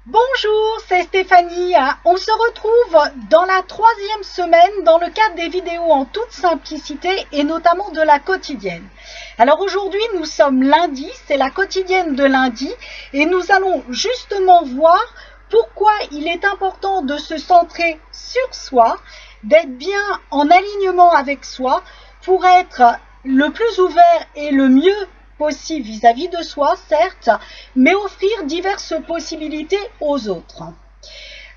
Bonjour, c'est Stéphanie. On se retrouve dans la 3e semaine dans le cadre des vidéos en toute simplicité et notamment de la quotidienne. Alors aujourd'hui, nous sommes lundi, c'est la quotidienne de lundi et nous allons justement voir pourquoi il est important de se centrer sur soi, d'être bien en alignement avec soi pour être le plus ouvert et le mieux possible vis-à-vis de soi, certes, mais offrir diverses possibilités aux autres.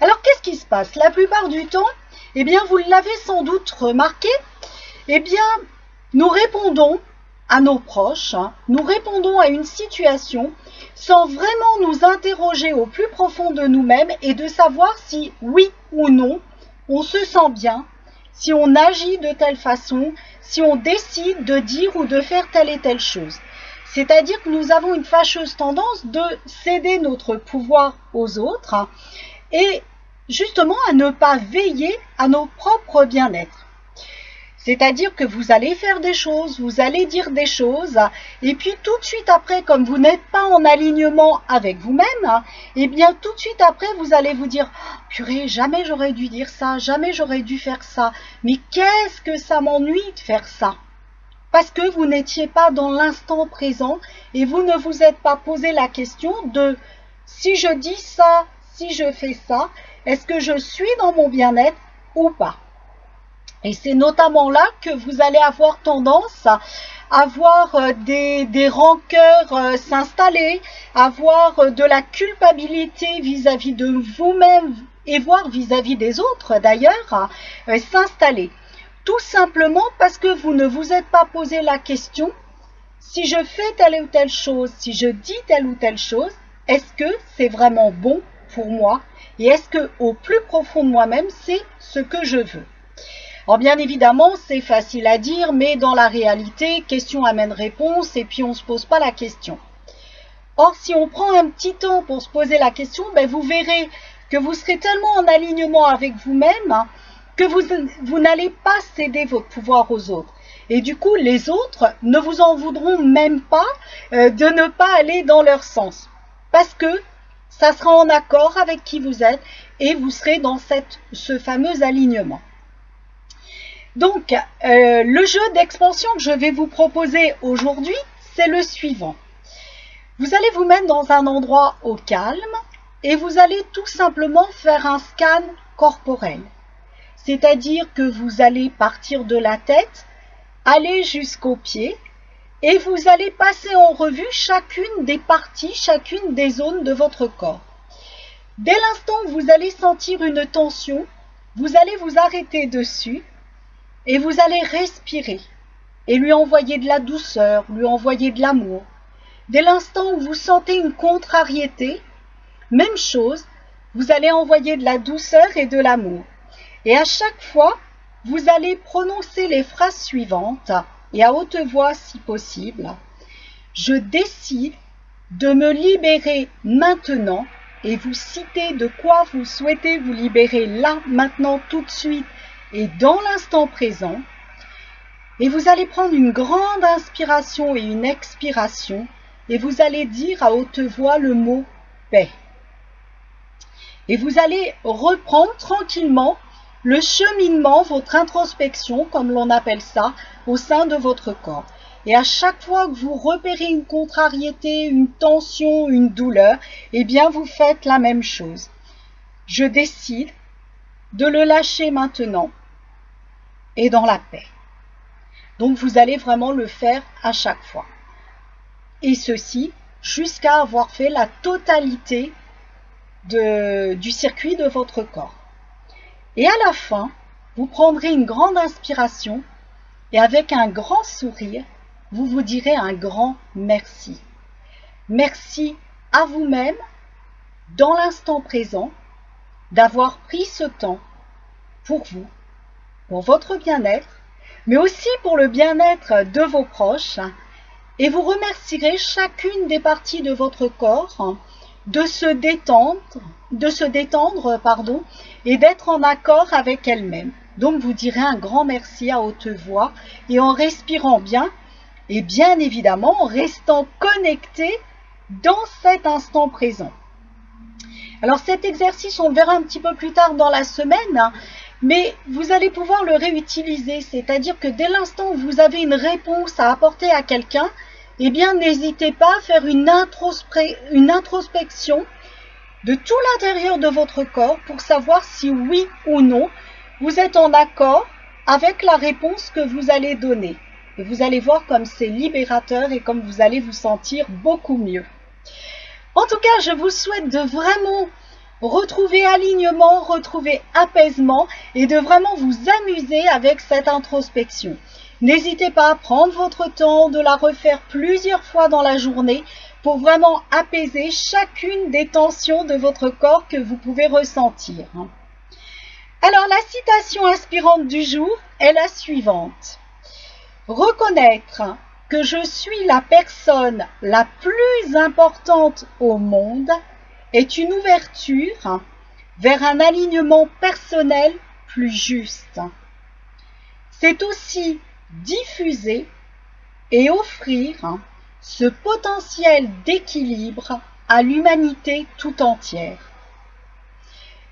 Alors, qu'est-ce qui se passe? La plupart du temps, eh bien, vous l'avez sans doute remarqué, eh bien, nous répondons à nos proches, nous répondons à une situation sans vraiment nous interroger au plus profond de nous-mêmes et de savoir si, oui ou non, on se sent bien, si on agit de telle façon, si on décide de dire ou de faire telle et telle chose. C'est-à-dire que nous avons une fâcheuse tendance de céder notre pouvoir aux autres et justement à ne pas veiller à nos propres bien-être. C'est-à-dire que vous allez faire des choses, vous allez dire des choses, et puis tout de suite après, comme vous n'êtes pas en alignement avec vous-même, eh bien tout de suite après, vous allez vous dire « Purée, jamais j'aurais dû dire ça, jamais j'aurais dû faire ça, mais qu'est-ce que ça m'ennuie de faire ça ?» Parce que vous n'étiez pas dans l'instant présent et vous ne vous êtes pas posé la question de si je dis ça, si je fais ça, est-ce que je suis dans mon bien-être ou pas? Et c'est notamment là que vous allez avoir tendance à voir des rancœurs s'installer, à voir de la culpabilité vis-à-vis de vous-même et voire vis-à-vis des autres d'ailleurs s'installer. Tout simplement parce que vous ne vous êtes pas posé la question, si je fais telle ou telle chose, si je dis telle ou telle chose, est-ce que c'est vraiment bon pour moi? Et est-ce que au plus profond de moi-même, c'est ce que je veux? Alors bien évidemment, c'est facile à dire, mais dans la réalité, question amène réponse et puis on ne se pose pas la question. Or, si on prend un petit temps pour se poser la question, vous verrez que vous serez tellement en alignement avec vous-même que vous n'allez pas céder votre pouvoir aux autres. Et du coup, les autres ne vous en voudront même pas de ne pas aller dans leur sens. Parce que ça sera en accord avec qui vous êtes et vous serez dans ce fameux alignement. Donc, le jeu d'expansion que je vais vous proposer aujourd'hui, c'est le suivant. Vous allez vous mettre dans un endroit au calme et vous allez tout simplement faire un scan corporel. C'est-à-dire que vous allez partir de la tête, aller jusqu'aux pieds et vous allez passer en revue chacune des parties, chacune des zones de votre corps. Dès l'instant où vous allez sentir une tension, vous allez vous arrêter dessus et vous allez respirer et lui envoyer de la douceur, lui envoyer de l'amour. Dès l'instant où vous sentez une contrariété, même chose, vous allez envoyer de la douceur et de l'amour. Et à chaque fois, vous allez prononcer les phrases suivantes, et à haute voix si possible. Je décide de me libérer maintenant, et vous citez de quoi vous souhaitez vous libérer là, maintenant, tout de suite, et dans l'instant présent. Et vous allez prendre une grande inspiration et une expiration, et vous allez dire à haute voix le mot paix. Et vous allez reprendre tranquillement le cheminement, votre introspection, comme l'on appelle ça, au sein de votre corps. Et à chaque fois que vous repérez une contrariété, une tension, une douleur, eh bien vous faites la même chose. Je décide de le lâcher maintenant et dans la paix. Donc vous allez vraiment le faire à chaque fois. Et ceci jusqu'à avoir fait la totalité du circuit de votre corps. Et à la fin, vous prendrez une grande inspiration et avec un grand sourire, vous vous direz un grand merci. Merci à vous-même, dans l'instant présent, d'avoir pris ce temps pour vous, pour votre bien-être, mais aussi pour le bien-être de vos proches. Et vous remercierez chacune des parties de votre corps de se détendre, et d'être en accord avec elle-même. Donc vous direz un grand merci à haute voix et en respirant bien et bien évidemment en restant connecté dans cet instant présent. Alors cet exercice, on le verra un petit peu plus tard dans la semaine, hein, mais vous allez pouvoir le réutiliser, c'est-à-dire que dès l'instant où vous avez une réponse à apporter à quelqu'un, eh bien n'hésitez pas à faire une introspection de tout l'intérieur de votre corps pour savoir si oui ou non vous êtes en accord avec la réponse que vous allez donner. Et vous allez voir comme c'est libérateur et comme vous allez vous sentir beaucoup mieux. En tout cas, je vous souhaite de vraiment retrouver alignement, retrouver apaisement et de vraiment vous amuser avec cette introspection. N'hésitez pas à prendre votre temps, de la refaire plusieurs fois dans la journée pour vraiment apaiser chacune des tensions de votre corps que vous pouvez ressentir. Alors, la citation inspirante du jour est la suivante. Reconnaître que je suis la personne la plus importante au monde est une ouverture vers un alignement personnel plus juste. C'est aussi diffuser et offrir ce potentiel d'équilibre à l'humanité tout entière.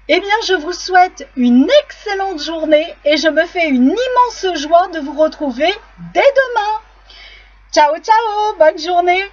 Eh bien, je vous souhaite une excellente journée et je me fais une immense joie de vous retrouver dès demain. Ciao, ciao, bonne journée!